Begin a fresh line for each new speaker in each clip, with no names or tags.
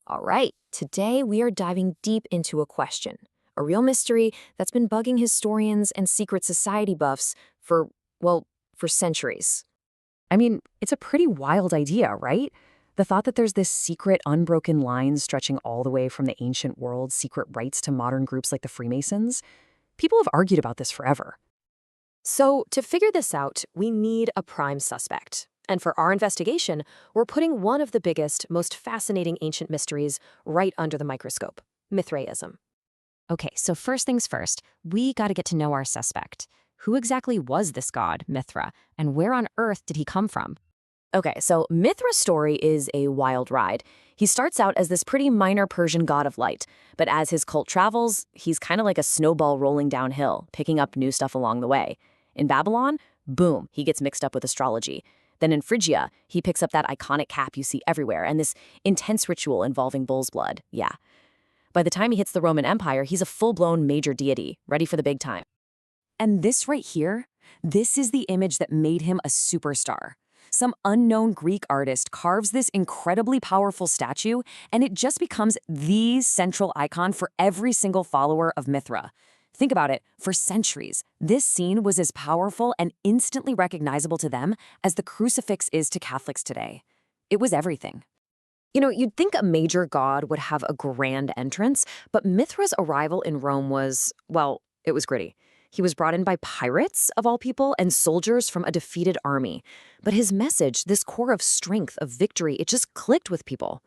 All right, today we are diving deep into a question, a real mystery that's been bugging historians and secret society buffs for, well, for centuries.
I mean, it's a pretty wild idea, right? The thought that there's this secret, unbroken line stretching all the way from the ancient world's secret rites to modern groups like the Freemasons. People have argued about this forever.
So, to figure this out, we need a prime suspect. And for our investigation, we're putting one of the biggest, most fascinating ancient mysteries right under the microscope: Mithraism.
Okay, so first things first, we got to get to know our suspect. Who exactly was this god, Mithra, and where on earth did he come from?
Okay, so Mithra's story is a wild ride. He starts out as this pretty minor Persian god of light, but as his cult travels, he's kind of like a snowball rolling downhill, picking up new stuff along the way. In Babylon, boom, he gets mixed up with astrology. Then in Phrygia, he picks up that iconic cap you see everywhere and this intense ritual involving bull's blood. Yeah. By the time he hits the Roman Empire, he's a full-blown major deity, ready for the big time.
And this right here, this is the image that made him a superstar. Some unknown Greek artist carves this incredibly powerful statue, and it just becomes the central icon for every single follower of Mithra. Think about it, for centuries, this scene was as powerful and instantly recognizable to them as the crucifix is to Catholics today. It was everything.
You know, you'd think a major god would have a grand entrance, but Mithra's arrival in Rome was, well, it was gritty. He was brought in by pirates, of all people, and soldiers from a defeated army. But his message, this core of strength, of victory, it just clicked with people.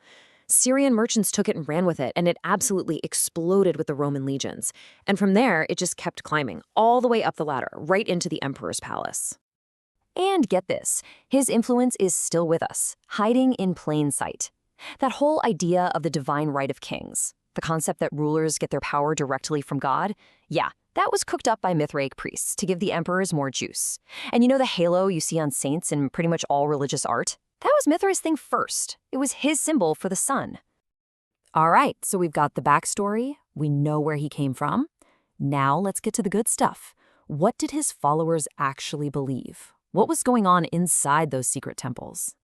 Syrian merchants took it and ran with it, and it absolutely exploded with the Roman legions. And from there, it just kept climbing, all the way up the ladder, right into the emperor's palace. And get this, his influence is still with us, hiding in plain sight. That whole idea of the divine right of kings, the concept that rulers get their power directly from God, yeah, that was cooked up by Mithraic priests to give the emperors more juice. And you know the halo you see on saints in pretty much all religious art? That was Mithra's thing first. It was his symbol for the sun. All right, so we've got the backstory. We know where he came from. Now let's get to the good stuff. What did his followers actually believe? What was going on inside those secret temples?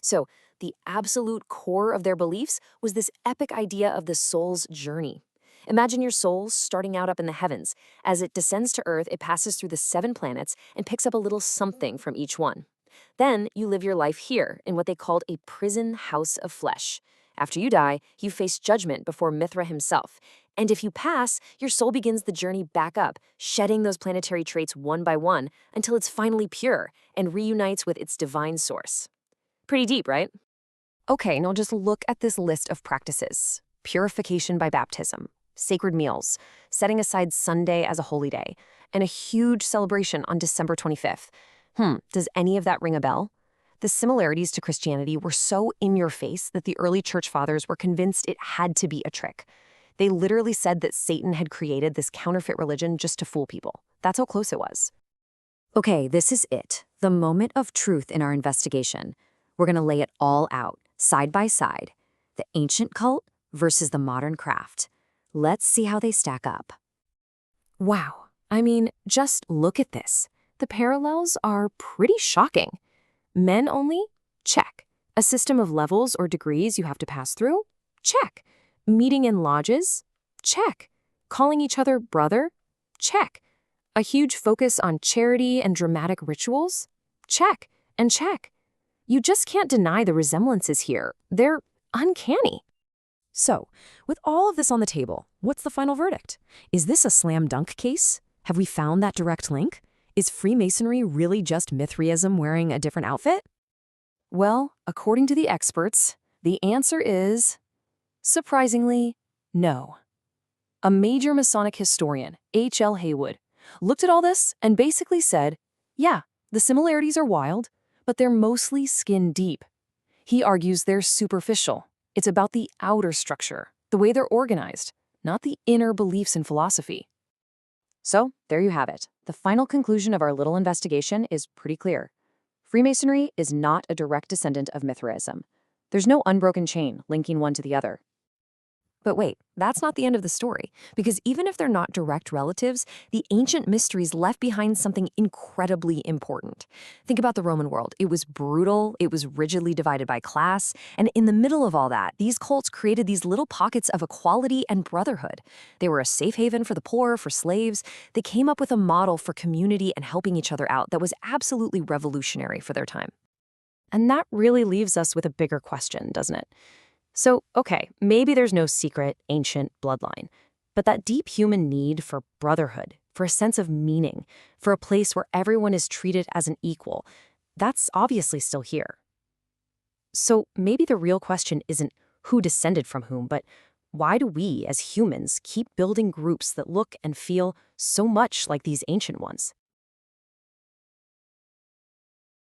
So, the absolute core of their beliefs was this epic idea of the soul's journey. Imagine your soul starting out up in the heavens. As it descends to Earth, it passes through the 7 planets and picks up a little something from each one. Then you live your life here in what they called a prison house of flesh. After you die, you face judgment before Mithra himself. And if you pass, your soul begins the journey back up, shedding those planetary traits one by one until it's finally pure and reunites with its divine source. Pretty deep, right? Okay, now just look at this list of practices. Purification by baptism, sacred meals, setting aside Sunday as a holy day, and a huge celebration on December 25th. Does any of that ring a bell? The similarities to Christianity were so in your face that the early church fathers were convinced it had to be a trick. They literally said that Satan had created this counterfeit religion just to fool people. That's how close it was. Okay, this is it, the moment of truth in our investigation. We're going to lay it all out, side by side. The ancient cult versus the modern craft. Let's see how they stack up. Wow, I mean, just look at this. The parallels are pretty shocking. Men only? Check. A system of levels or degrees you have to pass through? Check. Meeting in lodges? Check. Calling each other brother? Check. A huge focus on charity and dramatic rituals? Check and check. You just can't deny the resemblances here. They're uncanny. So, with all of this on the table, what's the final verdict? Is this a slam dunk case? Have we found that direct link? Is Freemasonry really just Mithraism wearing a different outfit? Well, according to the experts, the answer is, surprisingly, no. A major Masonic historian, H.L. Haywood, looked at all this and basically said, yeah, the similarities are wild, but they're mostly skin deep. He argues they're superficial. It's about the outer structure, the way they're organized, not the inner beliefs and philosophy. So, there you have it. The final conclusion of our little investigation is pretty clear. Freemasonry is not a direct descendant of Mithraism. There's no unbroken chain linking one to the other.
But wait, that's not the end of the story, because even if they're not direct relatives, the ancient mysteries left behind something incredibly important. Think about the Roman world. It was brutal, it was rigidly divided by class, and in the middle of all that, these cults created these little pockets of equality and brotherhood. They were a safe haven for the poor, for slaves. They came up with a model for community and helping each other out that was absolutely revolutionary for their time.
And that really leaves us with a bigger question, doesn't it? So, okay, maybe there's no secret, ancient bloodline, but that deep human need for brotherhood, for a sense of meaning, for a place where everyone is treated as an equal, that's obviously still here. So maybe the real question isn't who descended from whom, but why do we, as humans, keep building groups that look and feel so much like these ancient ones?